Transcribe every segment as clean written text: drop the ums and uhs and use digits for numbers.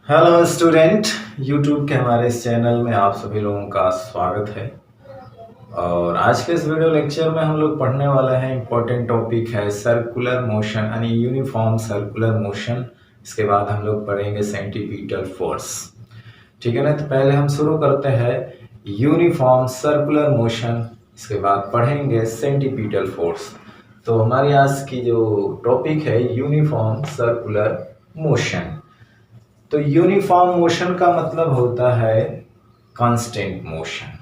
Hello student, YouTube के हमारे इस चैनल में आप सभी लोगों का स्वागत है। और आज के इस वीडियो लेक्चर में हम लोग पढ़ने वाले हैं, इम्पोर्टेंट टॉपिक है सर्कुलर मोशन यानी यूनिफॉर्म सर्कुलर मोशन। इसके बाद हम लोग पढ़ेंगे सेंटीपीटल फोर्स। ठीक है ना। तो पहले हम शुरू करते हैं यूनिफॉर्म सर्कुलर मोशन, इसके बाद पढ़ेंगे सेंटीपीटल फोर्स। तो हमारी आज की जो टॉपिक है यूनिफॉर्म सर्कुलर मोशन। तो यूनिफॉर्म मोशन का मतलब होता है कांस्टेंट मोशन।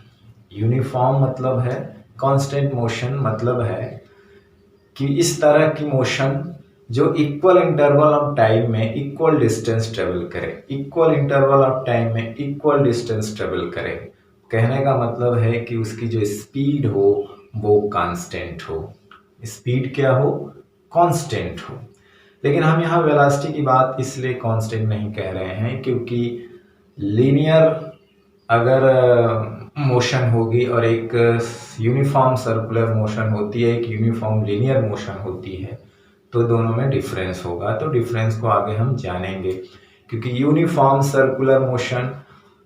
यूनिफॉर्म मतलब है कांस्टेंट मोशन, मतलब है कि इस तरह की मोशन जो इक्वल इंटरवल ऑफ टाइम में इक्वल डिस्टेंस ट्रेवल करे, इक्वल इंटरवल ऑफ टाइम में इक्वल डिस्टेंस ट्रेवल करे। कहने का मतलब है कि उसकी जो स्पीड हो वो कांस्टेंट हो, स्पीड क्या हो, कांस्टेंट हो। लेकिन हम यहाँ वेलोसिटी की बात इसलिए कांस्टेंट नहीं कह रहे हैं क्योंकि लीनियर अगर मोशन होगी और एक यूनिफॉर्म सर्कुलर मोशन होती है, एक यूनिफॉर्म लीनियर मोशन होती है, तो दोनों में डिफरेंस होगा। तो डिफरेंस को आगे हम जानेंगे, क्योंकि यूनिफॉर्म सर्कुलर मोशन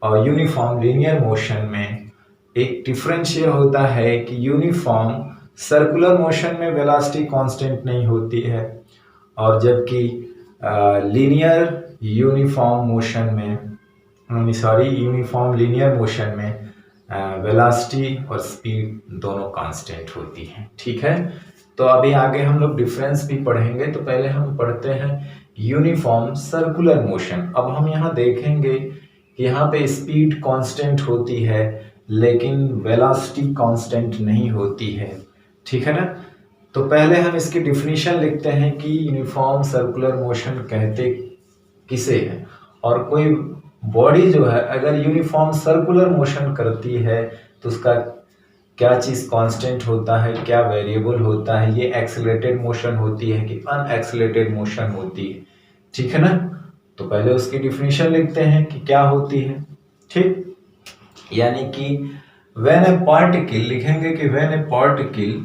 और यूनिफॉर्म लीनियर मोशन में एक डिफरेंस ये होता है कि यूनिफॉर्म सर्कुलर मोशन में वेलोसिटी कांस्टेंट नहीं होती है, और जबकि लीनियर यूनिफॉर्म मोशन में यूनिफॉर्म लीनियर मोशन में वेलोसिटी और स्पीड दोनों कांस्टेंट होती हैं। ठीक है। तो अभी आगे हम लोग डिफरेंस भी पढ़ेंगे। तो पहले हम पढ़ते हैं यूनिफॉर्म सर्कुलर मोशन। अब हम यहाँ देखेंगे कि यहाँ पे स्पीड कांस्टेंट होती है लेकिन वेलोसिटी कांस्टेंट नहीं होती है। ठीक है ना। तो पहले हम इसकी डिफिनीशन लिखते हैं कि यूनिफॉर्म सर्कुलर मोशन कहते किसे हैं। और कोई बॉडी जो है अगर यूनिफॉर्म सर्कुलर मोशन करती है तो उसका क्या चीज़ कांस्टेंट होता है, क्या वेरिएबल होता है, ये एक्सेलरेटेड मोशन होती है कि अनएक्सेलरेटेड मोशन होती है। ठीक है ना। तो पहले उसकी डिफिनीशन लिखते हैं कि क्या होती है। ठीक, यानी कि व्हेन ए पार्टिकल, लिखेंगे कि व्हेन ए पार्टिकल,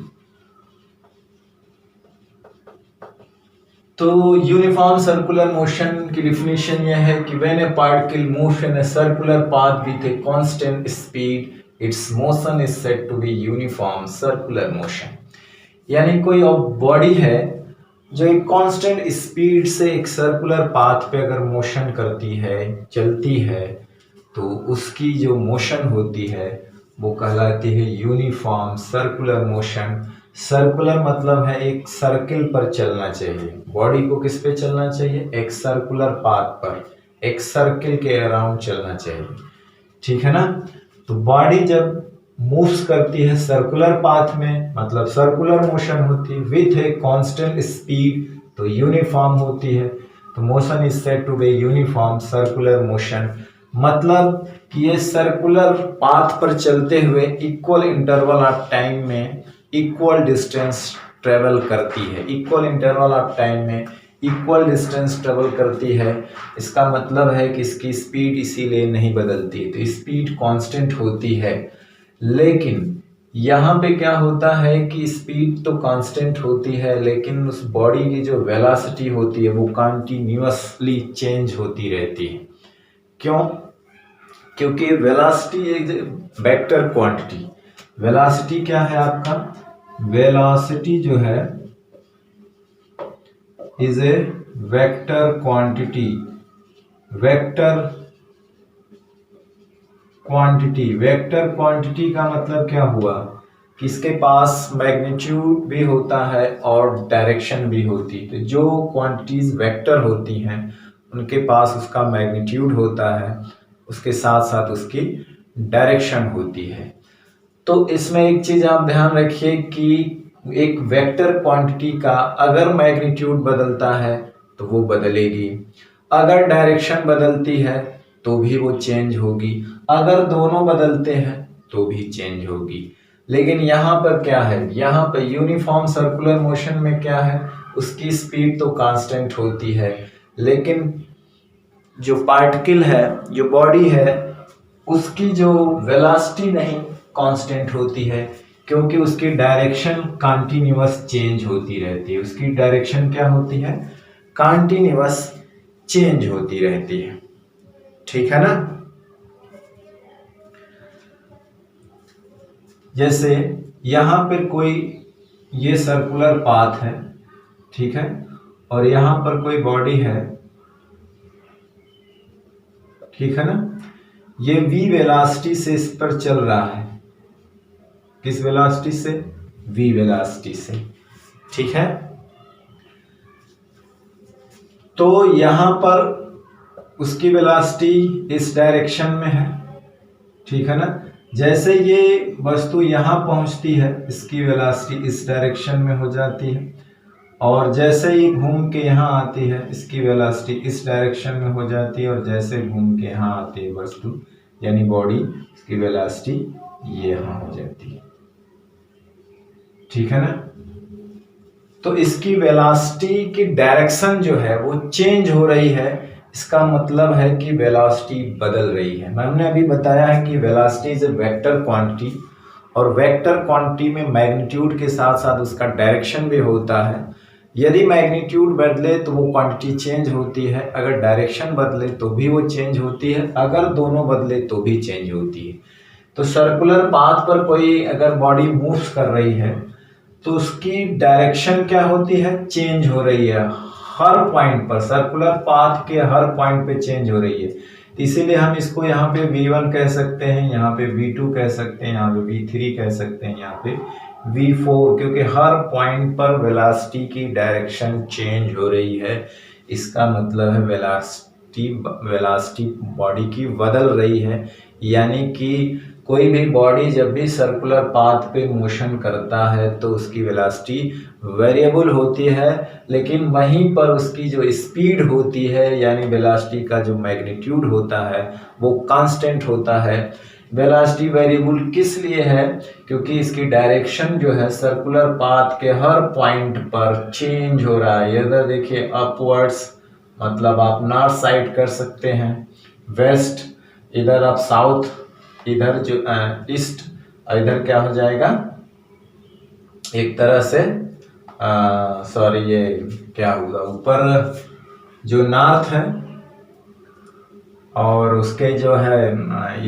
तो यूनिफॉर्म सर्कुलर मोशन की डिफिनीशन यह है कि when a particle moves in a circular path with a constant speed its motion is said to be uniform circular motion. यानी कोई body है जो एक कांस्टेंट स्पीड से एक सर्कुलर पाथ पे अगर मोशन करती है, चलती है, तो उसकी जो मोशन होती है वो कहलाती है यूनिफॉर्म सर्कुलर मोशन। सर्कुलर मतलब है एक सर्किल पर चलना चाहिए, बॉडी को किस पे चलना चाहिए, एक सर्कुलर पाथ पर, एक सर्किल के अराउंड चलना चाहिए। ठीक है ना। तो बॉडी जब मूव्स करती है सर्कुलर पाथ में, मतलब सर्कुलर मोशन होती है विथ ए कांस्टेंट स्पीड, तो यूनिफॉर्म होती है। तो motion is said to be uniform circular motion. मतलब कि ये सर्कुलर पाथ पर चलते हुए इक्वल इंटरवल ऑफ टाइम में इक्वल डिस्टेंस ट्रेवल करती है, इक्वल इंटरवल ऑफ टाइम में इक्वल डिस्टेंस ट्रेवल करती है। इसका मतलब है कि इसकी स्पीड इसीलिए नहीं बदलती, तो स्पीड कांस्टेंट होती है। लेकिन यहाँ पे क्या होता है कि स्पीड तो कांस्टेंट होती है लेकिन उस बॉडी की जो वेलोसिटी होती है वो कंटिन्यूअसली चेंज होती रहती है। क्यों? क्योंकि वेलोसिटी एक वेक्टर क्वांटिटी, वेलोसिटी क्या है आपका, वेलोसिटी जो है is a vector quantity, vector quantity. Vector quantity का मतलब क्या हुआ कि इसके पास मैग्नीट्यूड भी होता है और डायरेक्शन भी होती है। तो जो क्वांटिटीज वेक्टर होती हैं उनके पास उसका मैग्नीट्यूड होता है, उसके साथ साथ उसकी डायरेक्शन होती है। तो इसमें एक चीज आप ध्यान रखिए कि एक वेक्टर क्वांटिटी का अगर मैग्नीट्यूड बदलता है तो वो बदलेगी, अगर डायरेक्शन बदलती है तो भी वो चेंज होगी, अगर दोनों बदलते हैं तो भी चेंज होगी। लेकिन यहाँ पर क्या है, यहाँ पर यूनिफॉर्म सर्कुलर मोशन में क्या है, उसकी स्पीड तो कांस्टेंट होती है लेकिन जो पार्टिकल है, जो बॉडी है, उसकी जो वेलोसिटी नहीं कांस्टेंट होती है, क्योंकि उसकी डायरेक्शन कंटिन्यूअस चेंज होती रहती है। उसकी डायरेक्शन क्या होती है, कंटिन्यूअस चेंज होती रहती है। ठीक है ना। जैसे यहां पर कोई ये सर्कुलर पाथ है, ठीक है, और यहां पर कोई बॉडी है, ठीक है ना। ये v वेलोसिटी से इस पर चल रहा है, किस वेलोसिटी से, v वेलोसिटी से, ठीक है। तो यहां पर उसकी वेलोसिटी इस डायरेक्शन में है, ठीक है ना। जैसे ये वस्तु यहां पहुंचती है, इसकी वेलोसिटी इस डायरेक्शन में हो जाती है, और जैसे ही घूम के यहाँ आती है, इसकी वेलोसिटी इस डायरेक्शन में हो जाती है, और जैसे घूम के यहाँ आती है वस्तु यानी बॉडी, इसकी वेलोसिटी ये यहाँ हो जाती है, ठीक है ना। तो इसकी वेलोसिटी की डायरेक्शन जो है वो चेंज हो रही है, इसका मतलब है कि वेलोसिटी बदल रही है। हमने अभी बताया है कि velocity is a vector quantity, और वेक्टर क्वांटिटी में मैग्नीट्यूड के साथ साथ उसका डायरेक्शन भी होता है। यदि मैग्नीट्यूड बदले तो वो क्वांटिटी चेंज होती है, अगर डायरेक्शन बदले तो भी वो चेंज होती है, अगर दोनों बदले तो भी चेंज होती है। तो सर्कुलर पाथ पर कोई अगर बॉडी मूव कर रही है तो उसकी डायरेक्शन क्या होती है, चेंज हो रही है हर पॉइंट पर, सर्कुलर पाथ के हर पॉइंट पे चेंज हो रही है। इसीलिए हम इसको यहाँ पे v1 कह सकते हैं, यहाँ पे v2 कह सकते हैं, यहाँ पे v3 कह सकते हैं, यहाँ पे v4, क्योंकि हर पॉइंट पर वेलोसिटी की डायरेक्शन चेंज हो रही है। इसका मतलब है वेलोसिटी बॉडी की बदल रही है, यानी कि कोई भी बॉडी जब भी सर्कुलर पाथ पे मोशन करता है तो उसकी वेलोसिटी वेरिएबल होती है, लेकिन वहीं पर उसकी जो स्पीड होती है यानी वेलोसिटी का जो मैग्नीट्यूड होता है वो कांस्टेंट होता है। वेलोसिटी वेरिएबल किस लिए है, क्योंकि इसकी डायरेक्शन जो है सर्कुलर पाथ के हर पॉइंट पर चेंज हो रहा है। इधर देखिए अपवर्ड्स, मतलब आप नॉर्थ साइड कर सकते हैं, वेस्ट, इधर आप साउथ, इधर जो ईस्ट, इधर क्या हो जाएगा एक तरह से सॉरी ये क्या होगा, ऊपर जो नॉर्थ है और उसके जो है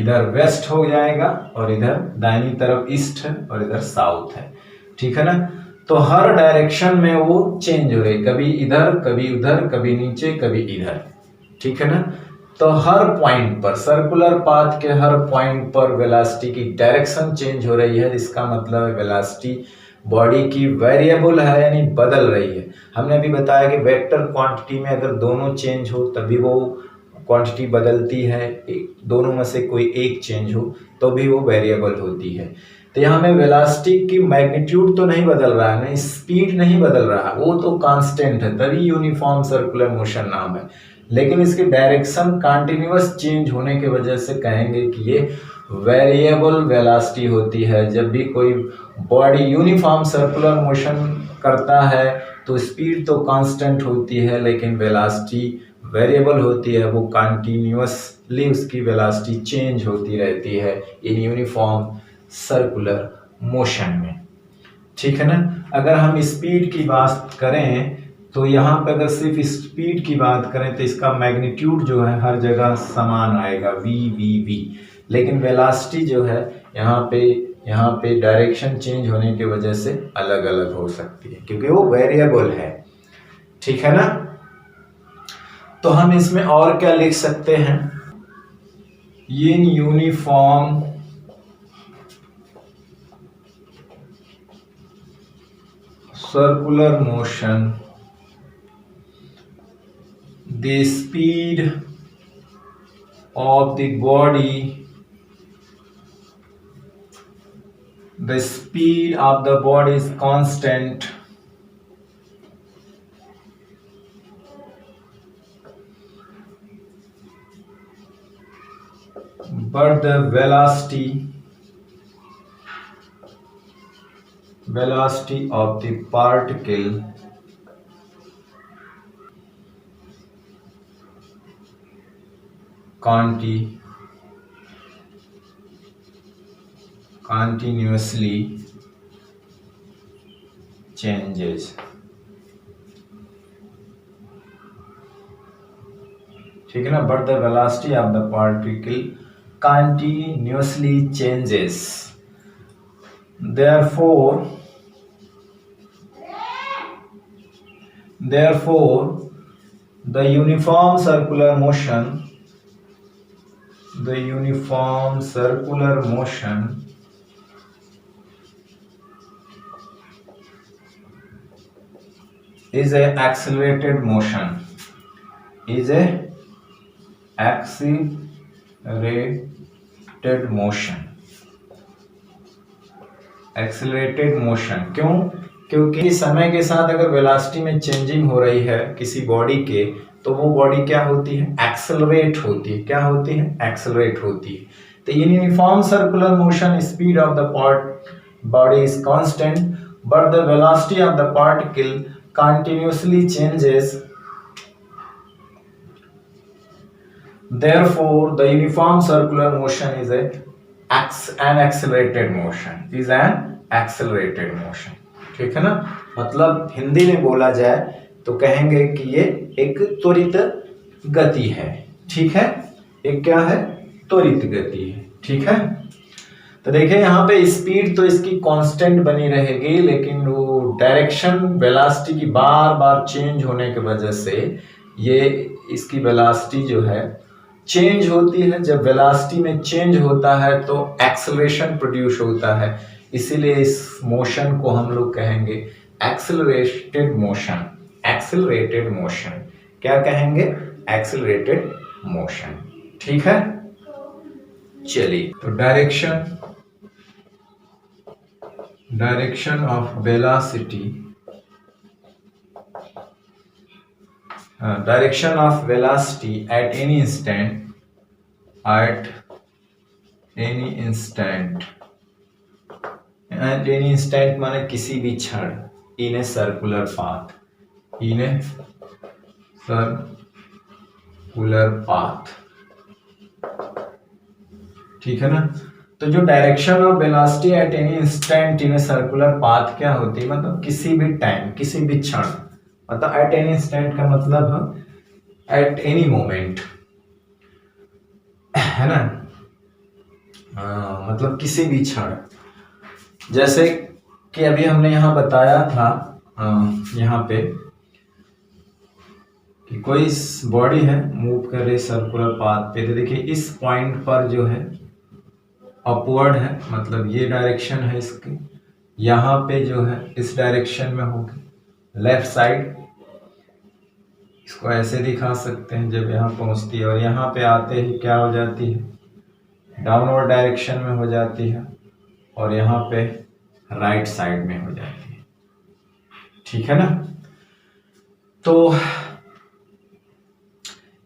इधर वेस्ट हो जाएगा, और इधर दाहिनी तरफ ईस्ट है और इधर साउथ है, ठीक है ना। तो हर डायरेक्शन में वो चेंज हो रही, कभी इधर कभी उधर, कभी नीचे कभी इधर, ठीक है ना। तो हर पॉइंट पर, सर्कुलर पाथ के हर पॉइंट पर वेलोसिटी की डायरेक्शन चेंज हो रही है। इसका मतलब है वेलोसिटी बॉडी की वेरिएबल है, यानी बदल रही है। हमने अभी बताया कि वेक्टर क्वांटिटी में अगर दोनों चेंज हो तभी वो क्वांटिटी बदलती है, दोनों में से कोई एक चेंज हो तो भी वो वेरिएबल होती है। तो यहाँ में वेलोसिटी की मैग्नीट्यूड तो नहीं बदल रहा है, नहीं स्पीड नहीं बदल रहा, वो तो कांस्टेंट है, तभी यूनिफॉर्म सर्कुलर मोशन नाम है। लेकिन इसकी डायरेक्शन कंटिन्यूअस चेंज होने की वजह से कहेंगे कि ये वेरिएबल वेलोसिटी होती है। जब भी कोई बॉडी यूनिफॉर्म सर्कुलर मोशन करता है तो स्पीड तो कांस्टेंट होती है, लेकिन वेलोसिटी वेरिएबल होती है, वो कंटिन्यूअसली उसकी वेलोसिटी चेंज होती रहती है इन यूनिफॉर्म सर्कुलर मोशन में, ठीक है ना। अगर हम स्पीड की बात करें तो यहाँ पे अगर सिर्फ स्पीड की बात करें तो इसका मैग्नीट्यूड जो है हर जगह समान आएगा, v v v, लेकिन वेलोसिटी जो है यहाँ पे डायरेक्शन चेंज होने की वजह से अलग अलग हो सकती है, क्योंकि वो वेरिएबल है, ठीक है ना। तो हम इसमें और क्या लिख सकते हैं, in uniform circular motion the speed of the body is constant but the velocity of the particle continuously changes, ठीक है ना, but the velocity of the particle continuously changes. Therefore the uniform circular motion is a accelerated motion, accelerated motion. क्यों? क्योंकि समय के साथ अगर velocity में चेंजिंग हो रही है किसी बॉडी के, तो वो बॉडी क्या होती है? एक्सेलरेट होती है। क्या होती है? एक्सेलरेट होती है। तो uniform circular motion, speed of the body is constant but the velocity of the particle continuously changes. Therefore the uniform circular motion is an accelerated motion, ठीक है ना। मतलब हिंदी में बोला जाए तो कहेंगे कि ये एक त्वरित गति है, ठीक है। एक क्या है? त्वरित गति है, ठीक है। तो देखिए यहाँ पे स्पीड तो इसकी कांस्टेंट बनी रहेगी, लेकिन वो डायरेक्शन वेलोसिटी की बार बार चेंज होने की वजह से ये इसकी वेलोसिटी जो है चेंज होती है। जब वेलोसिटी में चेंज होता है तो एक्सेलरेशन प्रोड्यूस होता है, इसीलिए इस मोशन को हम लोग कहेंगे एक्सेलरेटेड मोशन। क्या कहेंगे? एक्सेलरेटेड मोशन, ठीक है। चलिए, तो direction of velocity, direction of velocity at any instant माने किसी भी क्षण, in a circular path, ठीक है ना। तो जो direction of velocity at any instant in a circular path क्या होती है? मतलब किसी भी टाइम, किसी भी क्षण, मतलब एट एनी इंस्टेंट का मतलब एट एनी मोमेंट, है ना। मतलब किसी भी क्षण, जैसे कि अभी हमने यहाँ बताया था यहाँ पे कि कोई बॉडी है मूव कर रही सर्कुलर पाथ पे, तो देखिए इस पॉइंट पर जो है अपवर्ड है, मतलब ये डायरेक्शन है इसकी, यहाँ पे जो है इस डायरेक्शन में होगी लेफ्ट साइड। इसको ऐसे दिखा सकते हैं, जब यहाँ पहुंचती है और यहाँ पे आते ही क्या हो जाती है? डाउनवर्ड डायरेक्शन में हो जाती है और यहाँ पे राइट साइड में हो जाती है, ठीक है ना। तो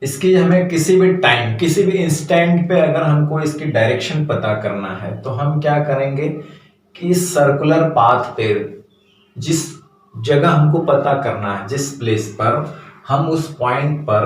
इसकी हमें किसी भी टाइम, किसी भी इंस्टेंट पे अगर हमको इसकी डायरेक्शन पता करना है तो हम क्या करेंगे कि सर्कुलर पाथ पे जिस जगह हमको पता करना है, जिस प्लेस पर, हम उस पॉइंट पर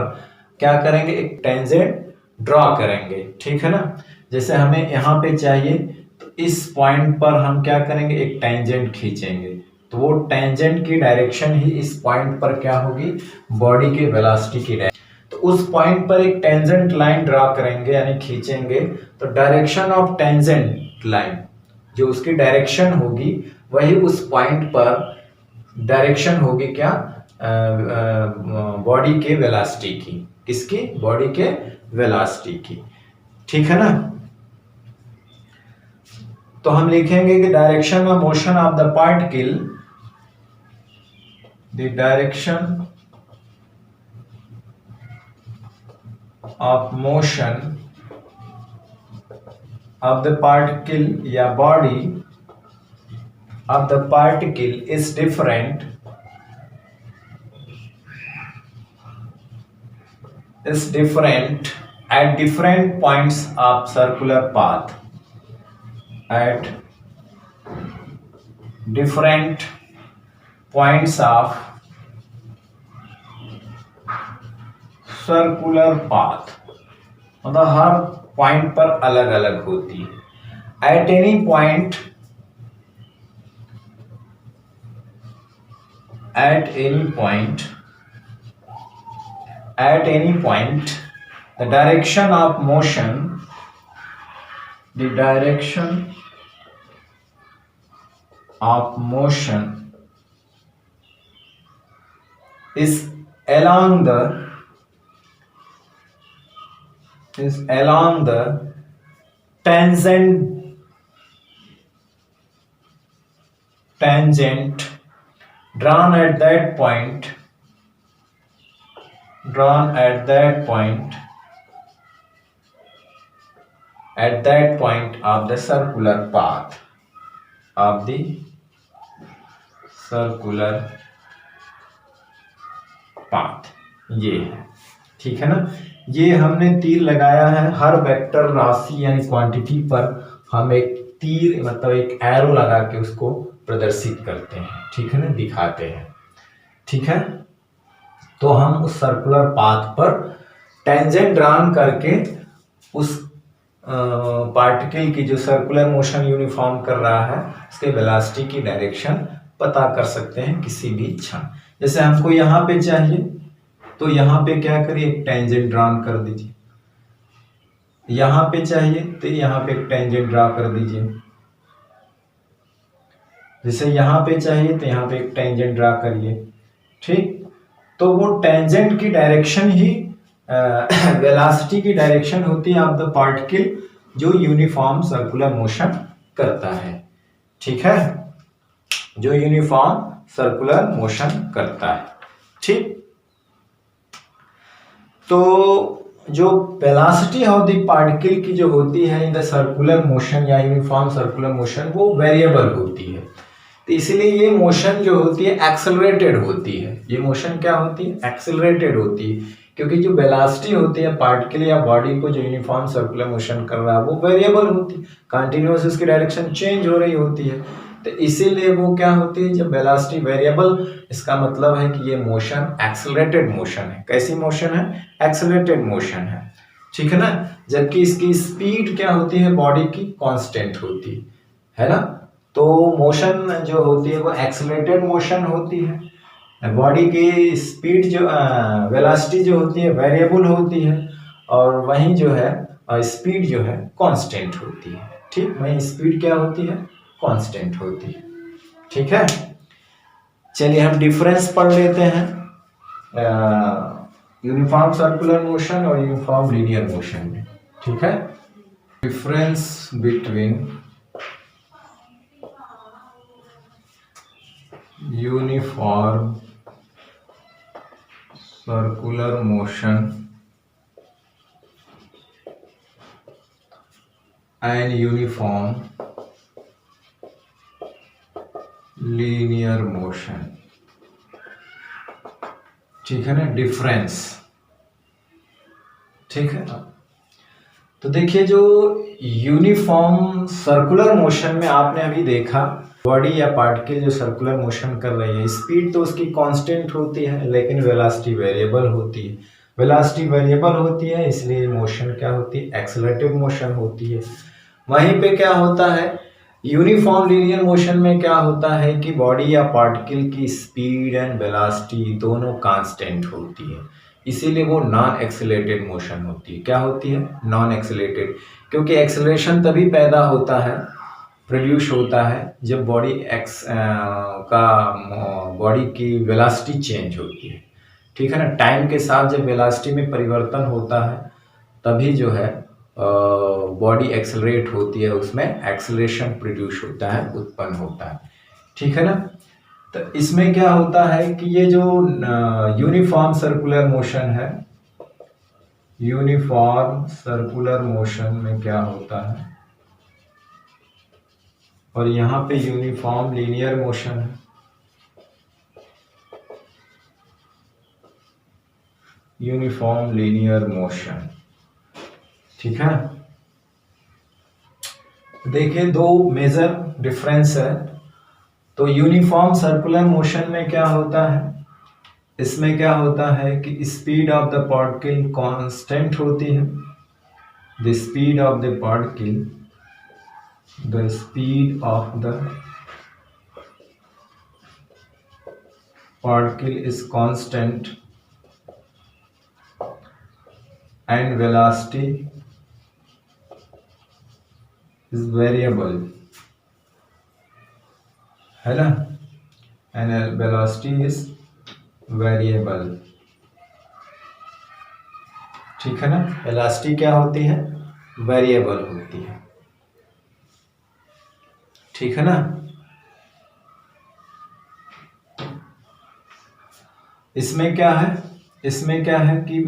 क्या करेंगे? एक टेंजेंट ड्रॉ करेंगे, ठीक है ना। जैसे हमें यहाँ पे चाहिए तो इस पॉइंट पर हम क्या करेंगे? एक टेंजेंट खींचेंगे, तो वो टेंजेंट की डायरेक्शन ही इस पॉइंट पर क्या होगी? बॉडी के वेलोसिटी की डायरेक्शन। तो उस पॉइंट पर एक टेंजेंट लाइन ड्रॉ करेंगे, यानी खींचेंगे, तो डायरेक्शन ऑफ टेंजेंट लाइन, जो उसकी डायरेक्शन होगी वही उस पॉइंट पर डायरेक्शन होगी क्या? बॉडी के वेलोसिटी की। किसकी? बॉडी के वेलोसिटी की, ठीक है ना। तो हम लिखेंगे कि direction of motion of the particle, the direction of motion of the particle या body of the particle is different at different points of circular path, at different points of circular path, मतलब हर point पर अलग अलग होती है। at any point at any point the direction of motion, the direction of motion is along the tangent drawn at that point of the circular path ये है, ठीक है ना। ये हमने तीर लगाया है, हर वेक्टर राशि यानी क्वांटिटी पर हम एक तीर मतलब एक एरो लगा के उसको प्रदर्शित करते हैं, ठीक है ना, दिखाते हैं, ठीक है। तो हम उस सर्कुलर पाथ पर टेंजेंट ड्रॉन करके उस पार्टिकल की जो सर्कुलर मोशन यूनिफॉर्म कर रहा है उसके वेलोसिटी की डायरेक्शन पता कर सकते हैं किसी भी क्षण। जैसे हमको यहाँ पे चाहिए तो यहाँ पे क्या करिए, एक टेंजेंट ड्रॉन कर दीजिए। यहाँ पे चाहिए तो यहाँ पे एक टेंजेंट ड्रा कर दीजिए। जैसे यहाँ पे चाहिए तो यहाँ पे एक टेंजेंट ड्रा करिए, ठीक। तो वो टेंजेंट की डायरेक्शन ही वेलोसिटी की डायरेक्शन होती है ऑफ द पार्टिकल जो यूनिफॉर्म सर्कुलर मोशन करता है, ठीक है, जो यूनिफॉर्म सर्कुलर मोशन करता है, ठीक। तो जो वेलोसिटी ऑफ द पार्टिकल की जो होती है इन द सर्कुलर मोशन या यूनिफॉर्म सर्कुलर मोशन वो वेरिएबल होती है। तो इसलिए ये मोशन जो होती है एक्सेलरेटेड होती है। ये मोशन क्या होती है, एक्सेलरेटेड होती है, क्योंकि जो वेलोसिटी होती है पार्टिकल या बॉडी को जो यूनिफॉर्म सर्कुलर मोशन कर रहा है वो वेरिएबल होती है, कंटिन्यूअस उसकी डायरेक्शन चेंज हो रही होती है। तो इसीलिए वो क्या होती है, जब वेलोसिटी वेरिएबल, इसका मतलब है कि ये मोशन एक्सेलरेटेड मोशन है। कैसी मोशन है, एक्सेलरेटेड मोशन है, ठीक है ना। जबकि इसकी स्पीड क्या होती है, बॉडी की कांस्टेंट होती है ना। तो मोशन जो होती है वो एक्सेलरेटेड मोशन होती है, बॉडी की स्पीड जो वेलोसिटी जो होती है वेरिएबल होती है, और वहीं जो है स्पीड जो है कांस्टेंट होती है, ठीक। वहीं स्पीड क्या होती है, कांस्टेंट होती है, ठीक है। चलिए हम डिफरेंस पढ़ लेते हैं यूनिफॉर्म सर्कुलर मोशन और यूनिफॉर्म लीनियर मोशन में, ठीक है। Difference between uniform circular motion and uniform linear motion, ठीक है ना, डिफरेंस, ठीक है। तो देखिए जो यूनिफॉर्म सर्कुलर मोशन में आपने अभी देखा बॉडी या पार्टिकल जो सर्कुलर मोशन कर रही है, स्पीड तो उसकी कांस्टेंट होती है लेकिन वेलोसिटी वेरिएबल होती है। वेलोसिटी वेरिएबल होती है इसलिए मोशन क्या होती है, एक्सेलरेटेड मोशन होती है। वहीं पे क्या होता है, यूनिफॉर्म लीनियर मोशन में क्या होता है कि बॉडी या पार्टिकल की स्पीड एंड वेलोसिटी दोनों कांस्टेंट होती है, इसीलिए वो नॉन एक्सेलरेटेड मोशन होती है। क्या होती है, नॉन एक्सेलरेटेड, क्योंकि एक्सेलरेशन तभी पैदा होता है, प्रोड्यूस होता है जब बॉडी की वेलोसिटी चेंज होती है, ठीक है ना। टाइम के साथ जब वेलोसिटी में परिवर्तन होता है तभी जो है बॉडी एक्सेलरेट होती है, उसमें एक्सेलरेशन प्रोड्यूस होता है, उत्पन्न होता है, ठीक है ना। तो इसमें क्या होता है कि ये जो यूनिफॉर्म सर्कुलर मोशन है, यूनिफॉर्म सर्कुलर मोशन में क्या होता है, और यहाँ पे यूनिफॉर्म लीनियर मोशन है, यूनिफॉर्म लीनियर मोशन, ठीक है। देखिए दो मेजर डिफरेंस है। तो यूनिफॉर्म सर्कुलर मोशन में क्या होता है, इसमें क्या होता है कि speed of the particle constant होती है। The speed of the particle, the speed of the particle is constant and velocity is variable, है ना, and velocity is variable, ठीक है ना। वेलोसिटी क्या होती है, वेरिएबल होती है, ठीक है ना। इसमें क्या है, इसमें क्या है कि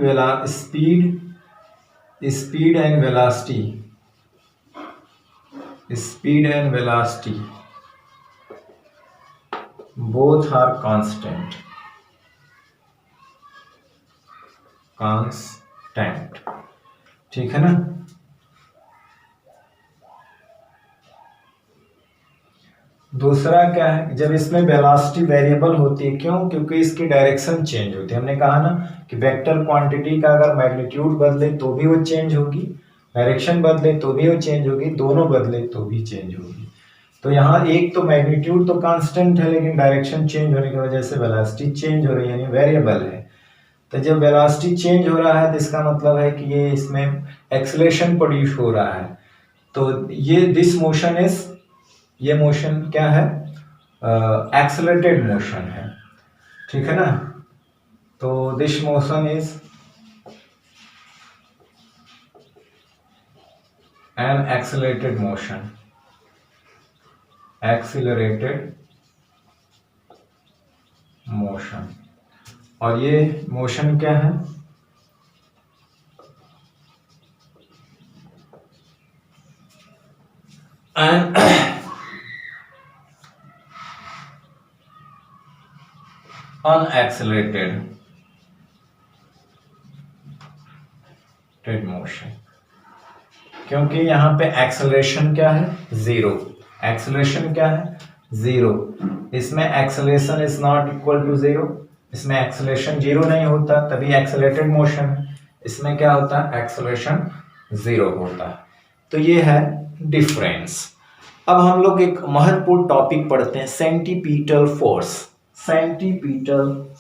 speed and velocity, speed and velocity both are constant, ठीक है ना। दूसरा क्या है, जब इसमें वेलोसिटी वेरिएबल होती है, क्यों, क्योंकि इसकी डायरेक्शन चेंज होती है। हमने कहा ना कि वेक्टर क्वांटिटी का अगर मैग्नीट्यूड बदले तो भी वो चेंज होगी, डायरेक्शन बदले तो भी वो चेंज होगी, दोनों बदले तो भी चेंज होगी। तो यहाँ एक तो मैग्नीट्यूड तो कांस्टेंट है, लेकिन डायरेक्शन चेंज होने की वजह से वेलोसिटी चेंज हो रही है, यानी वेरिएबल है। तो जब वेलोसिटी चेंज हो रहा है तो इसका मतलब है कि ये इसमें एक्सेलरेशन प्रोड्यूस हो रहा है। तो ये मोशन क्या है, एक्सेलरेटेड मोशन है, ठीक है ना। तो this motion is an accelerated motion, और ये मोशन क्या है, एन अनएक्सेलरेटेड मोशन, क्योंकि यहाँ पे एक्सेलरेशन क्या है, जीरो, एक्सेलरेशन क्या है, जीरो। इसमें acceleration is not equal to zero, इसमें एक्सेलरेशन जीरो नहीं होता, तभी एक्सेलरेटेड मोशन है। इसमें क्या होता है, एक्सेलरेशन जीरो होता है। तो ये है डिफरेंस। अब हम लोग एक महत्वपूर्ण टॉपिक पढ़ते हैं, सेंटीपीटल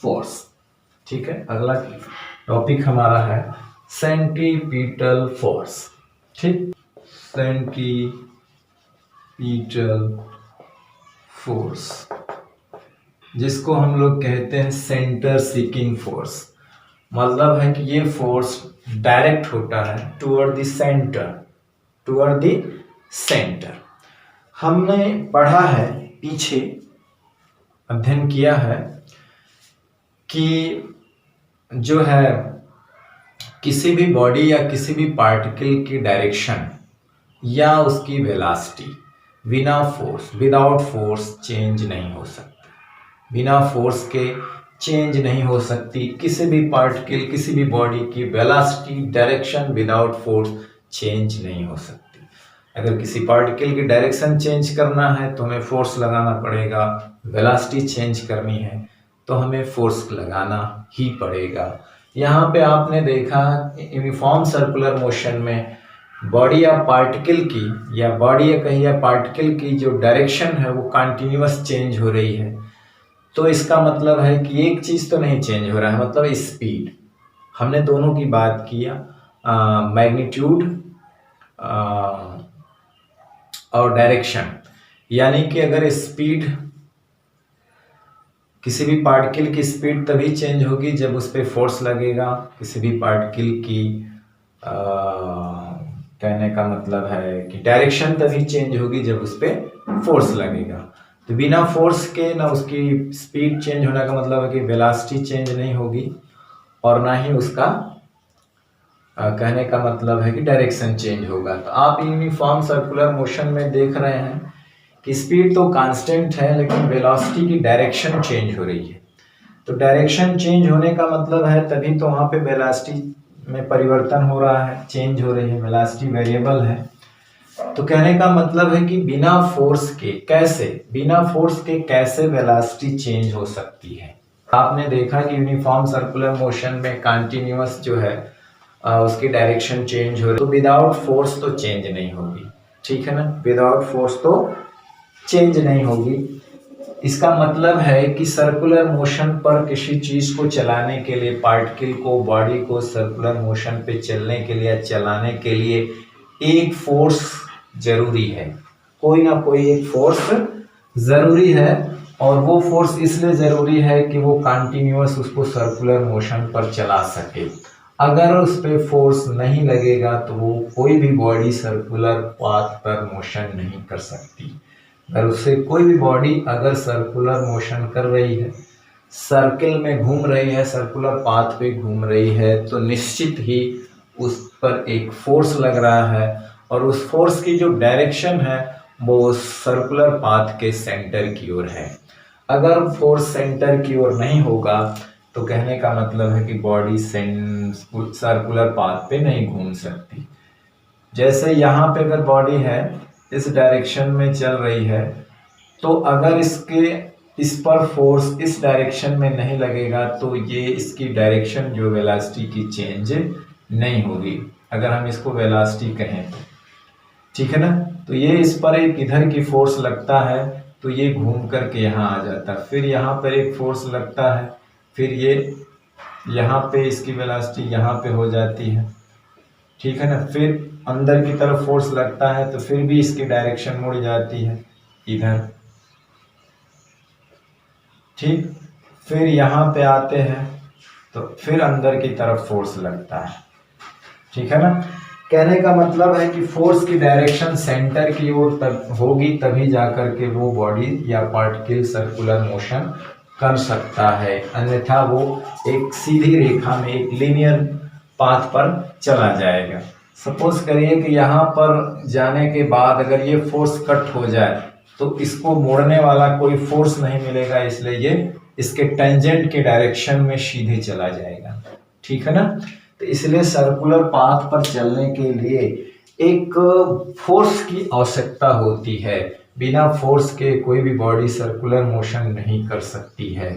फोर्स, ठीक है। अगला टॉपिक हमारा है सेंटीपीटल फोर्स, ठीक। सेंटीपीटल फोर्स, जिसको हम लोग कहते हैं सेंटर सीकिंग फोर्स, मतलब है कि ये फोर्स डायरेक्ट होता है टुवर्ड द सेंटर। हमने पढ़ा है, पीछे अध्ययन किया है कि जो है किसी भी बॉडी या किसी भी पार्टिकल की डायरेक्शन या उसकी वेलोसिटी विदाउट फोर्स चेंज नहीं हो सकती, बिना फोर्स के चेंज नहीं हो सकती। किसी भी पार्टिकल, किसी भी बॉडी की velocity, direction without force change नहीं हो सकती। अगर किसी पार्टिकल की डायरेक्शन चेंज करना है तो हमें फोर्स लगाना पड़ेगा, वेलोसिटी चेंज करनी है तो हमें फोर्स लगाना ही पड़ेगा। यहाँ पे आपने देखा यूनिफॉर्म सर्कुलर मोशन में बॉडी या पार्टिकल की, या बॉडी या कहीं पार्टिकल की जो डायरेक्शन है वो कंटिन्यूअस चेंज हो रही है। तो इसका मतलब है कि एक चीज़ तो नहीं चेंज हो रहा है, मतलब स्पीड। हमने दोनों की बात किया, मैग्नीट्यूड और डायरेक्शन, यानी कि अगर स्पीड, किसी भी पार्टिकल की स्पीड तभी चेंज होगी जब उस पर फोर्स लगेगा। किसी भी पार्टिकल की कहने का मतलब है कि डायरेक्शन तभी चेंज होगी जब उस पर फोर्स लगेगा। तो बिना फोर्स के ना उसकी स्पीड चेंज होने का मतलब है कि वेलोसिटी चेंज नहीं होगी, और ना ही उसका कहने का मतलब है कि डायरेक्शन चेंज होगा। तो आप यूनिफॉर्म सर्कुलर मोशन में देख रहे हैं कि स्पीड तो कांस्टेंट है, लेकिन वेलोसिटी की डायरेक्शन चेंज हो रही है। तो डायरेक्शन चेंज होने का मतलब है तभी तो वहाँ पे वेलोसिटी में परिवर्तन हो रहा है, चेंज हो रही है, वेलोसिटी वेरिएबल है। तो कहने का मतलब है कि बिना फोर्स के कैसे वेलोसिटी चेंज हो सकती है। आपने देखा कि यूनिफॉर्म सर्कुलर मोशन में कंटिन्यूअस जो है उसकी डायरेक्शन चेंज हो रही है, तो विदाउट फोर्स तो चेंज नहीं होगी, ठीक है ना, विदाउट फोर्स तो चेंज नहीं होगी। इसका मतलब है कि सर्कुलर मोशन पर किसी चीज को चलाने के लिए, पार्टिकल को, बॉडी को सर्कुलर मोशन पे चलने के लिए, चलाने के लिए एक फोर्स जरूरी है, कोई ना कोई एक फोर्स जरूरी है। और वो फोर्स इसलिए जरूरी है कि वो कंटिन्यूअस उसको सर्कुलर मोशन पर चला सके। अगर उस पर फोर्स नहीं लगेगा तो वो कोई भी बॉडी सर्कुलर पाथ पर मोशन नहीं कर सकती। अगर उससे कोई भी बॉडी अगर सर्कुलर मोशन कर रही है, सर्किल में घूम रही है, सर्कुलर पाथ पे घूम रही है, तो निश्चित ही उस पर एक फोर्स लग रहा है और उस फोर्स की जो डायरेक्शन है वो सर्कुलर पाथ के सेंटर की ओर है। अगर फोर्स सेंटर की ओर नहीं होगा तो कहने का मतलब है कि बॉडी सर्कुलर पाथ पे नहीं घूम सकती। जैसे यहाँ पे अगर बॉडी है इस डायरेक्शन में चल रही है, तो अगर इस पर फोर्स इस डायरेक्शन में नहीं लगेगा तो ये इसकी डायरेक्शन जो वेलोसिटी की चेंज नहीं होगी, अगर हम इसको वेलोसिटी कहें तो, ठीक है ना। तो ये इस पर एक इधर की फोर्स लगता है तो ये घूम करके यहाँ आ जाता है, फिर यहाँ पर एक फोर्स लगता है, फिर ये यहाँ पे इसकी वेलोसिटी यहाँ पे हो जाती है, ठीक है ना। फिर अंदर की तरफ फोर्स लगता है तो फिर भी इसकी डायरेक्शन मुड़ जाती है इधर, ठीक। फिर यहाँ पे आते हैं तो फिर अंदर की तरफ फोर्स लगता है, ठीक है ना। कहने का मतलब है कि फोर्स की डायरेक्शन सेंटर की ओर तब होगी तभी जाकर के वो बॉडी या पार्टिकल सर्कुलर मोशन कर सकता है, अन्यथा वो एक सीधी रेखा में, एक लीनियर पाथ पर चला जाएगा। सपोज करिए कि यहाँ पर जाने के बाद अगर ये फोर्स कट हो जाए तो इसको मोड़ने वाला कोई फोर्स नहीं मिलेगा, इसलिए ये इसके टेंजेंट के डायरेक्शन में सीधे चला जाएगा, ठीक है ना। तो इसलिए सर्कुलर पाथ पर चलने के लिए एक फोर्स की आवश्यकता होती है। बिना फोर्स के कोई भी बॉडी सर्कुलर मोशन नहीं कर सकती है,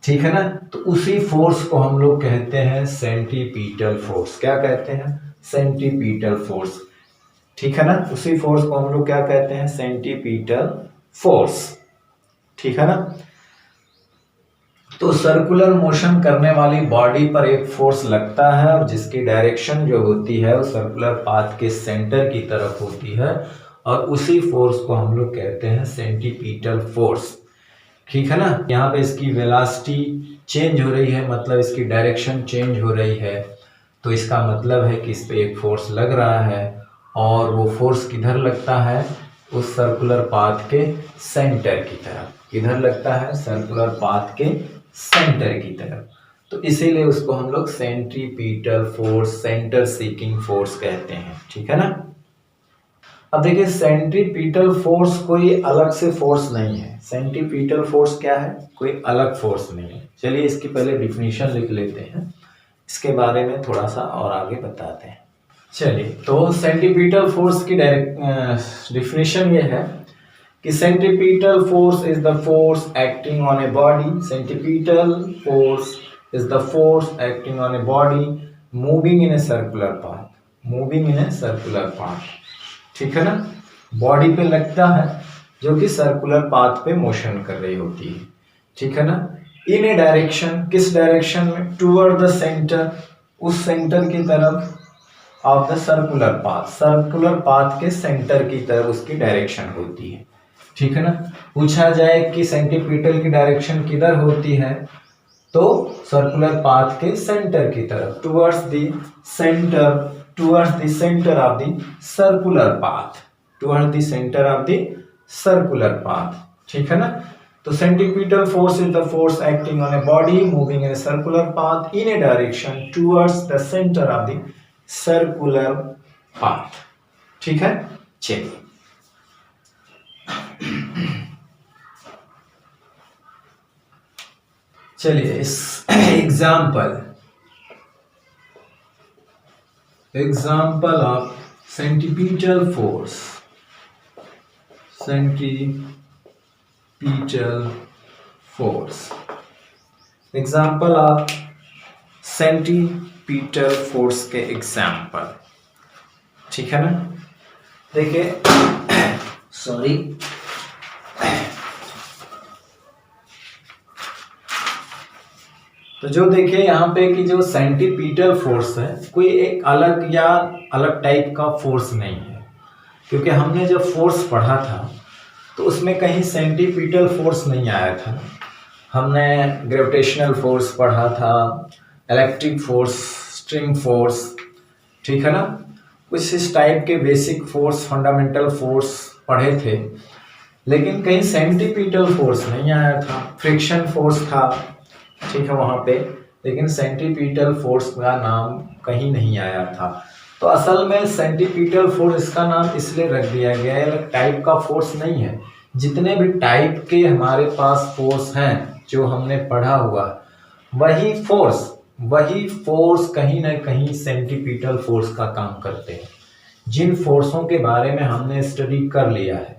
ठीक है ना। तो उसी फोर्स को हम लोग कहते हैं सेंटीपीटल फोर्स। क्या कहते हैं? सेंटीपीटल फोर्स, ठीक है ना। उसी फोर्स को हम लोग क्या कहते हैं? सेंटीपीटल फोर्स, ठीक है ना। तो सर्कुलर मोशन करने वाली बॉडी पर एक फोर्स लगता है और जिसकी डायरेक्शन जो होती है वो सर्कुलर पाथ के सेंटर की तरफ होती है और उसी फोर्स को हम लोग कहते हैं सेंटीपीटल फोर्स, ठीक है ना। यहाँ पे इसकी वेलोसिटी चेंज हो रही है, मतलब इसकी डायरेक्शन चेंज हो रही है, तो इसका मतलब है कि इस पे एक फोर्स लग रहा है और वो फोर्स किधर लगता है? उस सर्कुलर पाथ के सेंटर की तरफ। किधर लगता है? सर्कुलर पाथ के सेंटर की तरफ। तो इसीलिए उसको हम लोग centripetal force, centre seeking force कहते हैं, ठीक है ना। अब देखिए सेंट्रीपीटल फोर्स कोई अलग से फोर्स नहीं है। सेंट्रीपीटल फोर्स क्या है? कोई अलग फोर्स नहीं है। चलिए इसकी पहले डिफिनीशन लिख लेते हैं, इसके बारे में थोड़ा सा और आगे बताते हैं। चलिए, तो सेंट्रीपीटल फोर्स की डिफिनीशन ये है कि centripetal force is the force acting on a body. Centripetal force is the force acting on a body moving in a circular path, moving in a circular path, ठीक है ना। Body पे लगता है जो कि सर्कुलर पाथ पे motion कर रही होती है, ठीक है ना। इन ए डायरेक्शन, किस डायरेक्शन में? टूवर्ड द सेंटर, उस सेंटर की तरफ, of the circular path, circular path के सेंटर की तरफ उसकी डायरेक्शन होती है, ठीक है ना। पूछा जाए कि सेंटीपीटल की डायरेक्शन किधर होती है, तो सर्कुलर पाथ के सेंटर की तरफ, towards the centre, towards the centre of the circular path, towards the centre of the circular path, ठीक है ना। तो centripetal force is the force acting on a body moving in a circular path in A direction towards the centre of the circular path, ठीक है। चलिए चलिए इस example of centripetal force, centripetal force, example of centripetal force के example, ठीक है ना। देखिए सॉरी, तो जो देखिए यहाँ पे कि जो सेंटीपीटल फोर्स है कोई एक अलग या अलग टाइप का फोर्स नहीं है, क्योंकि हमने जब फोर्स पढ़ा था तो उसमें कहीं सेंटीपीटल फोर्स नहीं आया था। हमने ग्रेविटेशनल फोर्स पढ़ा था, इलेक्ट्रिक फोर्स, स्ट्रिंग फोर्स, ठीक है ना, कुछ इस टाइप के बेसिक फोर्स, फंडामेंटल फोर्स पढ़े थे, लेकिन कहीं सेंटीपीटल फोर्स नहीं आया था। फ्रिक्शन फोर्स था, ठीक है, वहाँ पे, लेकिन सेंटीपीटल फोर्स का नाम कहीं नहीं आया था। तो असल में सेंटीपीटल फोर्स इसका नाम इसलिए रख दिया गया है, अलग टाइप का फोर्स नहीं है। जितने भी टाइप के हमारे पास फोर्स हैं जो हमने पढ़ा हुआ, वही फोर्स कहीं ना कहीं सेंटीपीटल फोर्स का काम करते हैं। जिन फोर्सों के बारे में हमने स्टडी कर लिया है,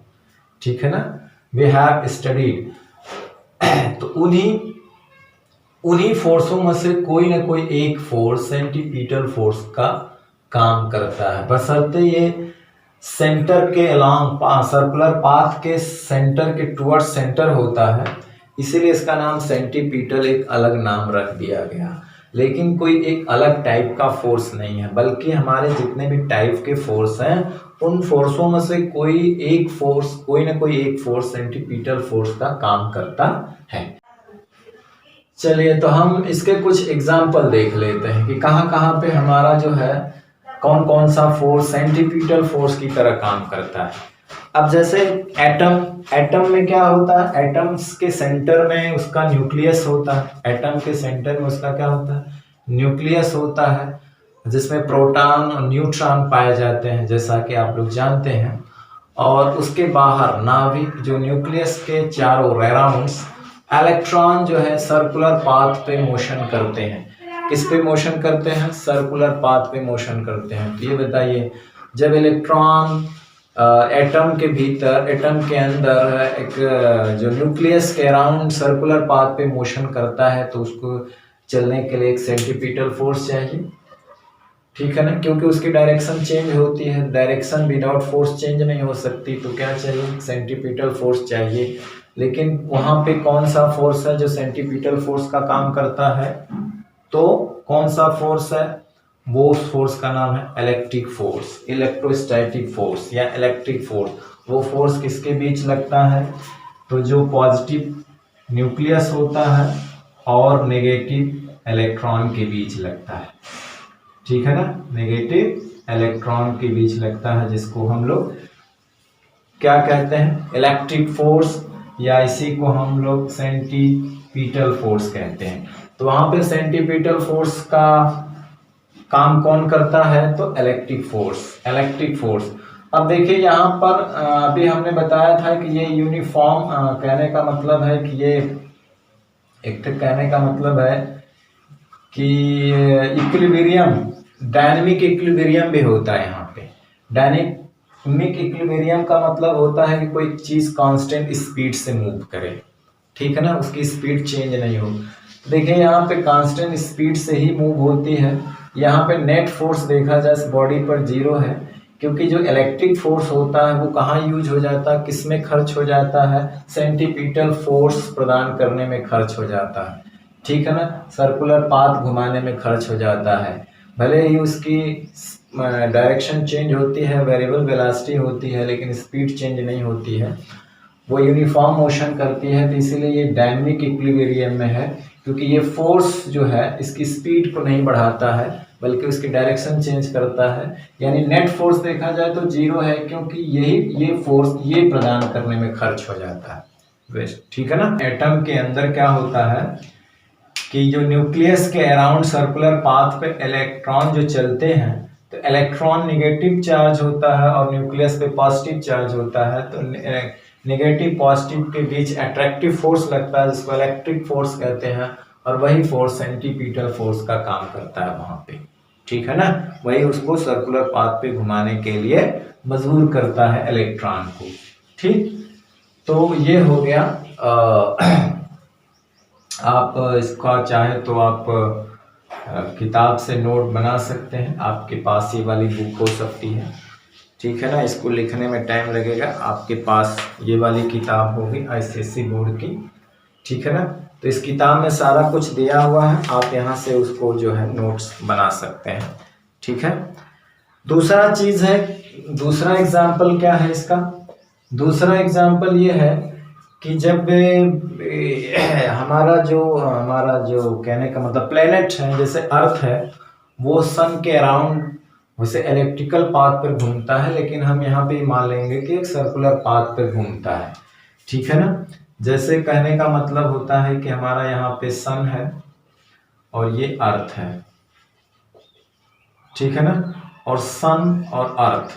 ठीक है ना, वी हैव स्टडीड, तो उन्हीं फोर्सों में से कोई ना कोई एक फोर्स सेंटीपीटल फोर्स का काम करता है, बशर्ते ये सेंटर के अलॉन्ग सर्कुलर पाथ के सेंटर के टुवर्ड्स सेंटर होता है, इसीलिए इसका नाम सेंटीपीटल एक अलग नाम रख दिया गया। लेकिन कोई एक अलग टाइप का फोर्स नहीं है, बल्कि हमारे जितने भी टाइप के फोर्स हैं उन फोर्सों में से कोई ना कोई एक फोर्स सेंटीपीटल फोर्स का काम करता है। चलिए, तो हम इसके कुछ एग्जाम्पल देख लेते हैं कि कहाँ कहाँ पे हमारा जो है कौन कौन सा फोर्स सेंटीपीटल फोर्स की तरह काम करता है। अब जैसे एटम में क्या होता है, एटम्स के सेंटर में उसका न्यूक्लियस होता है। एटम के सेंटर में उसका क्या होता है, न्यूक्लियस होता है, जिसमें प्रोटॉन और न्यूट्रॉन पाए जाते हैं, जैसा कि आप लोग जानते हैं। और उसके बाहर नाभिक, जो न्यूक्लियस के चारों अराउंड्स इलेक्ट्रॉन जो है सर्कुलर पाथ पे मोशन करते हैं। किस पे मोशन करते हैं, सर्कुलर पाथ पे मोशन करते हैं। तो ये बताइए, जब इलेक्ट्रॉन एटम के भीतर, एटम के अंदर एक जो न्यूक्लियस के अराउंड सर्कुलर पाथ पे मोशन करता है, तो उसको चलने के लिए एक सेंटीपीटल फोर्स चाहिए, ठीक है ना, क्योंकि उसकी डायरेक्शन चेंज होती है। डायरेक्शन विदाउट फोर्स चेंज नहीं हो सकती, तो क्या चाहिए, सेंटीपीटल फोर्स चाहिए। लेकिन वहां पे कौन सा फोर्स है जो सेंटीपीटल फोर्स का काम करता है, तो कौन सा फोर्स है, वो उस फोर्स का नाम है इलेक्ट्रिक फोर्स, इलेक्ट्रोस्टैटिक फोर्स या इलेक्ट्रिक फोर्स। वो फोर्स किसके बीच लगता है, तो जो पॉजिटिव न्यूक्लियस होता है और नेगेटिव इलेक्ट्रॉन के बीच लगता है, ठीक है ना, नेगेटिव इलेक्ट्रॉन के बीच लगता है, जिसको हम लोग क्या कहते हैं, इलेक्ट्रिक फोर्स, या इसी को हम लोग सेंटीपीटल फोर्स कहते हैं। तो वहां पे सेंटीपीटल फोर्स का काम कौन करता है, तो इलेक्ट्रिक फोर्स। अब देखिए यहाँ पर अभी हमने बताया था कि ये यूनिफॉर्म, कहने का मतलब है कि ये कहने का मतलब है कि इक्विलिब्रियम, डायनेमिक इक्विलिब्रियम भी होता है यहाँ पे। डायनेमिक इक्विलिब्रियम का मतलब होता है कि कोई चीज कांस्टेंट स्पीड से मूव करे, ठीक है ना, उसकी स्पीड चेंज नहीं हो। देखिए यहाँ पे कांस्टेंट स्पीड से ही मूव होती है। यहाँ पे नेट फोर्स देखा जाए बॉडी पर 0 है, क्योंकि जो इलेक्ट्रिक फोर्स होता है वो कहाँ यूज हो जाता है, किस में खर्च हो जाता है, सेंटीपीटल फोर्स प्रदान करने में खर्च हो जाता है, ठीक है ना, सर्कुलर पाथ घुमाने में खर्च हो जाता है। भले ही उसकी डायरेक्शन चेंज होती है, वेरिएबल वेलोसिटी होती है, लेकिन स्पीड चेंज नहीं होती है, वो यूनिफॉर्म मोशन करती है। तो इसीलिए ये डायनेमिक इक्विलिब्रियम में है, क्योंकि ये फोर्स जो है इसकी स्पीड को नहीं बढ़ाता है, बल्कि उसकी डायरेक्शन चेंज करता है। यानी नेट फोर्स देखा जाए तो 0 है, क्योंकि ये फोर्स ये प्रदान करने में खर्च हो जाता है, वेस्ट, ठीक है ना। एटम के अंदर क्या होता है कि जो न्यूक्लियस के अराउंड सर्कुलर पाथ पे इलेक्ट्रॉन जो चलते हैं, तो इलेक्ट्रॉन निगेटिव चार्ज होता है और न्यूक्लियस पे पॉजिटिव चार्ज होता है। तो नेगेटिव पॉजिटिव के बीच अट्रैक्टिव फोर्स लगता है, जिसको इलेक्ट्रिक फोर्स कहते हैं, और वही फोर्स सेंटीपीटल फोर्स का काम करता है वहां पे, ठीक है ना। वही उसको सर्कुलर पाथ पे घुमाने के लिए मजबूर करता है इलेक्ट्रॉन को, ठीक। तो ये हो गया। आप इसका चाहे तो आप किताब से नोट बना सकते हैं, आपके पास ये वाली बुक हो सकती है, ठीक है ना। इसको लिखने में टाइम लगेगा, आपके पास ये वाली किताब होगी ICSE बोर्ड की, ठीक है ना। तो इस किताब में सारा कुछ दिया हुआ है, आप यहाँ से उसको जो है नोट्स बना सकते हैं। ठीक है। दूसरा चीज है, दूसरा एग्जाम्पल क्या है इसका, दूसरा एग्जाम्पल ये है कि जब हमारा जो कहने का मतलब प्लेनेट है, जैसे अर्थ है, वो सन के अराउंड वैसे इलेक्ट्रिकल पाथ पर घूमता है, लेकिन हम यहाँ पे मान लेंगे कि एक सर्कुलर पाथ पर घूमता है। ठीक है ना। जैसे कहने का मतलब होता है कि हमारा यहाँ पे सन है और ये अर्थ है। ठीक है ना। और सन और अर्थ,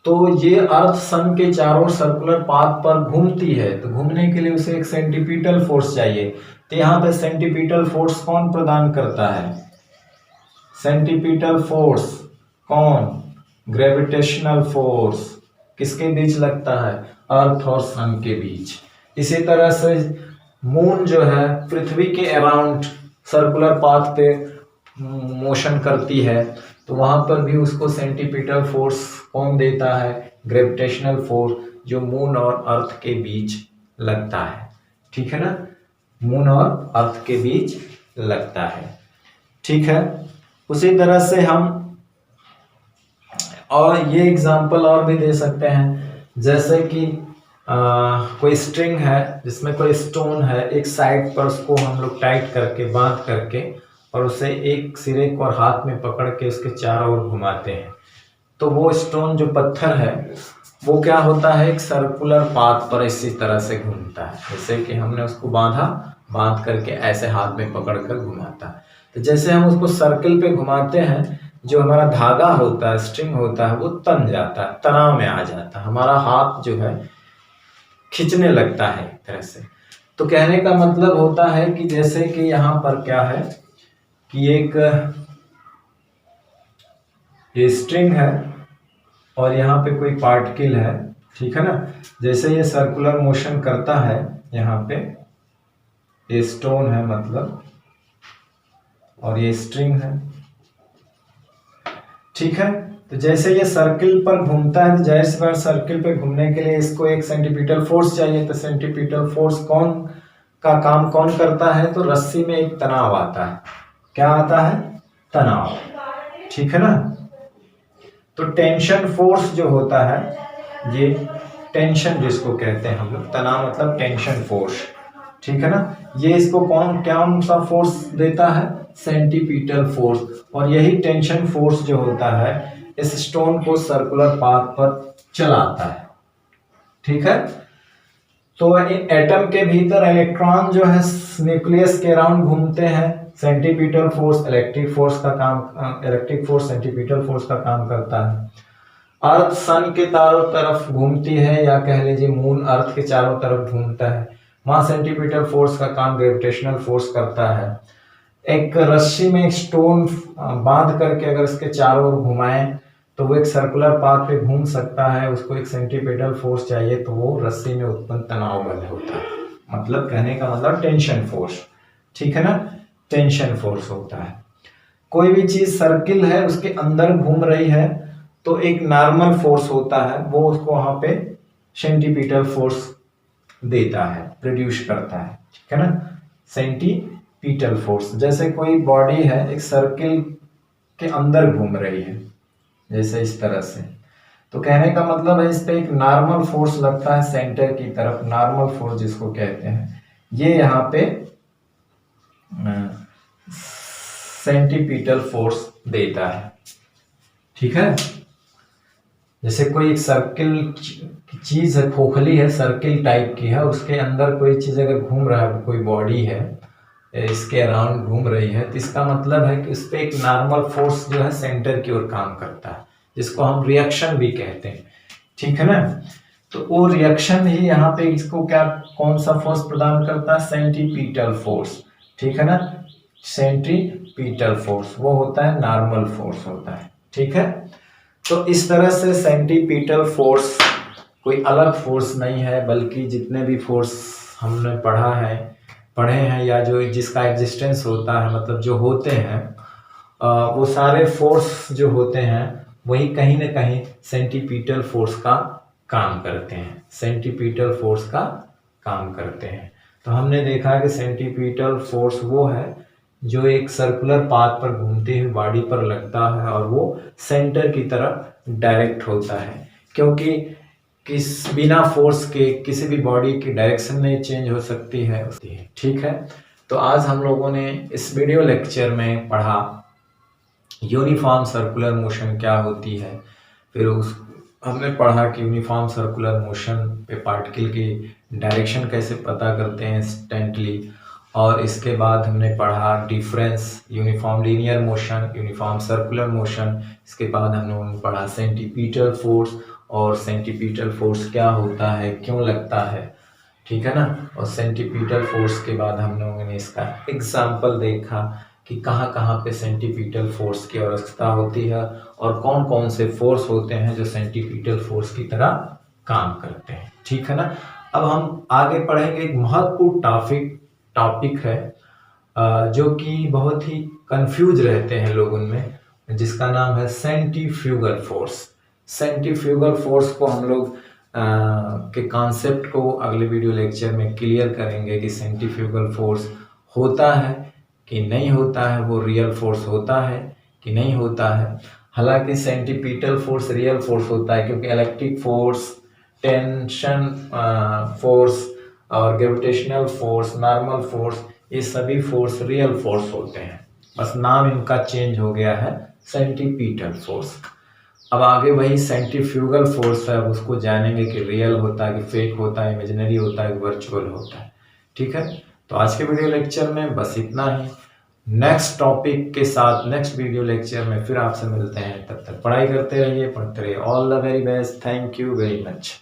तो ये अर्थ सन के चारों सर्कुलर पाथ पर घूमती है, तो घूमने के लिए उसे एक सेंटीपीटल फोर्स चाहिए। तो यहाँ पे सेंटीपीटल फोर्स कौन प्रदान करता है? सेंटीपीटल फोर्स कौन? ग्रेविटेशनल फोर्स किसके बीच लगता है? अर्थ और सन के बीच। इसी तरह से मून जो है पृथ्वी के अराउंड सर्कुलर पाथ पे मोशन करती है, तो वहां पर भी उसको सेंटीपीटल फोर्स कौन देता है? ग्रेविटेशनल फोर्स, जो मून और अर्थ के बीच लगता है। ठीक है ना। मून और अर्थ के बीच लगता है। ठीक है। उसी तरह से हम और ये एग्जांपल और भी दे सकते हैं, जैसे कि कोई स्ट्रिंग है जिसमें कोई स्टोन है, एक साइड पर उसको हम लोग टाइट करके बांध करके और उसे एक सिरे को हाथ में पकड़ के उसके चारों ओर घुमाते हैं, तो वो स्टोन जो पत्थर है वो क्या होता है? एक सर्कुलर पाथ पर इसी तरह से घूमता है। जैसे कि हमने उसको बांध करके ऐसे हाथ में पकड़ कर घुमाता है। तो जैसे हम उसको सर्कल पे घुमाते हैं, जो हमारा धागा होता है, स्ट्रिंग होता है, वो तन जाता है, तनाव में आ जाता है, हमारा हाथ जो है खींचने लगता है एक तरह से। तो कहने का मतलब होता है कि जैसे कि यहाँ पर क्या है कि एक ये स्ट्रिंग है और यहाँ पे कोई पार्टिकल है। ठीक है ना। जैसे ये सर्कुलर मोशन करता है, यहाँ पे ये स्टोन है मतलब, और ये स्ट्रिंग है। ठीक है। तो जैसे ये सर्किल पर घूमता है, तो जाहिर सी बात सर्किल पे घूमने के लिए इसको एक सेंटीपीटल फोर्स चाहिए। तो सेंटीपीटल फोर्स का काम कौन करता है? तो रस्सी में एक तनाव आता है। क्या आता है? तनाव। ठीक है ना। तो टेंशन फोर्स जो होता है, ये टेंशन जिसको कहते हैं हम लोग, तनाव मतलब टेंशन फोर्स। ठीक है ना। ये इसको कौन सा फोर्स देता है? Centripetal force. और यही टेंशन फोर्स जो होता है इस स्टोन को सर्कुलर पाथ पर चलाता है। ठीक है। तो एटम के भीतर इलेक्ट्रॉन जो है न्यूक्लियस के अराउंड घूमते हैं। Centripetal force electric force centripetal force का काम करता है। अर्थ सन के चारों तरफ घूमती है, या कह लीजिए मून अर्थ के चारों तरफ घूमता है, वहां सेंटीपीटल फोर्स का काम ग्रेविटेशनल फोर्स करता है। एक रस्सी में एक स्टोन बांध करके अगर इसके चारों ओर घुमाएं तो वो एक सर्कुलर पाथ पे घूम सकता है, उसको एक सेंटीपीटल फोर्स चाहिए, तो वो रस्सी में उत्पन्न तनाव बल होता है। मतलब कहने का मतलब टेंशन फोर्स। ठीक है ना। टेंशन फोर्स होता है। कोई भी चीज सर्किल है उसके अंदर घूम रही है, तो एक नॉर्मल फोर्स होता है, वो उसको वहां पे सेंटीपीटल फोर्स देता है, प्रोड्यूस करता है। ठीक है ना। Centripetal force. जैसे कोई बॉडी है एक सर्किल के अंदर घूम रही है, जैसे इस तरह से, तो कहने का मतलब है इस पे एक नॉर्मल फोर्स लगता है सेंटर की तरफ, नॉर्मल फोर्स जिसको कहते हैं, ये यहाँ पे सेंटीपीटल फोर्स देता है। ठीक है। जैसे कोई एक सर्किल चीज है, खोखली है, सर्किल टाइप की है, उसके अंदर कोई चीज अगर घूम रहा है, कोई बॉडी है इसके अराउंड घूम रही है, तो इसका मतलब है कि उस पर एक नॉर्मल फोर्स जो है सेंटर की ओर काम करता है, जिसको हम रिएक्शन भी कहते हैं। ठीक है ना। तो वो रिएक्शन ही यहाँ पे इसको कौन सा फोर्स प्रदान करता है? Centripetal force. ठीक है ना। सेंटीपीटल फोर्स वो होता है नॉर्मल फोर्स होता है। ठीक है। तो इस तरह से सेंटीपीटल फोर्स कोई अलग फोर्स नहीं है, बल्कि जितने भी फोर्स हमने पढ़े हैं या जो जिसका एग्जिस्टेंस होता है, मतलब जो होते हैं, वो सारे फोर्स जो होते हैं वही कहीं ना कहीं सेंटीपीटल फोर्स का काम करते हैं, सेंटीपीटल फोर्स का काम करते हैं। तो हमने देखा कि सेंटीपीटल फोर्स वो है जो एक सर्कुलर पाथ पर घूमते हुए बॉडी पर लगता है और वो सेंटर की तरफ डायरेक्ट होता है, क्योंकि बिना फोर्स के किसी भी बॉडी की डायरेक्शन नहीं चेंज हो सकती है। ठीक है, तो आज हम लोगों ने इस वीडियो लेक्चर में पढ़ा यूनिफॉर्म सर्कुलर मोशन क्या होती है, फिर हमने पढ़ा कि यूनिफॉर्म सर्कुलर मोशन पे पार्टिकल की डायरेक्शन कैसे पता करते हैं इंस्टेंटली, और इसके बाद हमने पढ़ा difference uniform linear motion, uniform circular motion. इसके बाद हम लोगों ने पढ़ा सेंटीपीटल फोर्स, और सेंटीपीटल फोर्स क्या होता है, क्यों लगता है, ठीक है ना। और सेंटीपीटल फोर्स के बाद हम लोगों ने इसका एग्जाम्पल देखा कि कहाँ कहाँ पे सेंटीपीटल फोर्स की आवश्यकता होती है और कौन कौन से फोर्स होते हैं जो सेंटीपीटल फोर्स की तरह काम करते हैं, ठीक है ना। अब हम आगे पढ़ेंगे एक महत्वपूर्ण टॉपिक है जो कि बहुत ही कंफ्यूज रहते हैं लोग उनमें, जिसका नाम है सेंट्रीफ्यूगल फोर्स। सेंट्रीफ्यूगल फोर्स को हम लोग के कॉन्सेप्ट को अगले वीडियो लेक्चर में क्लियर करेंगे कि सेंट्रीफ्यूगल फोर्स होता है कि नहीं होता है, वो रियल फोर्स होता है कि नहीं होता है। हालांकि सेंट्रीपीटल फोर्स रियल फोर्स होता है, क्योंकि इलेक्ट्रिक फोर्स, टेंशन फोर्स और ग्रेविटेशनल फोर्स, नॉर्मल फोर्स, ये सभी फोर्स रियल फोर्स होते हैं, बस नाम इनका चेंज हो गया है सेंट्रीपीटल फोर्स। अब आगे वही सेंट्रीफ्यूगल फोर्स है, उसको जानेंगे कि रियल होता है कि फेक होता है, इमेजिनरी होता है, वर्चुअल होता है, ठीक है। तो आज के वीडियो लेक्चर में बस इतना ही। नेक्स्ट टॉपिक के साथ नेक्स्ट वीडियो लेक्चर में फिर आपसे मिलते हैं, तब तक पढ़ाई करते रहिए, पढ़ते रहिए। All the very best, thank you very much.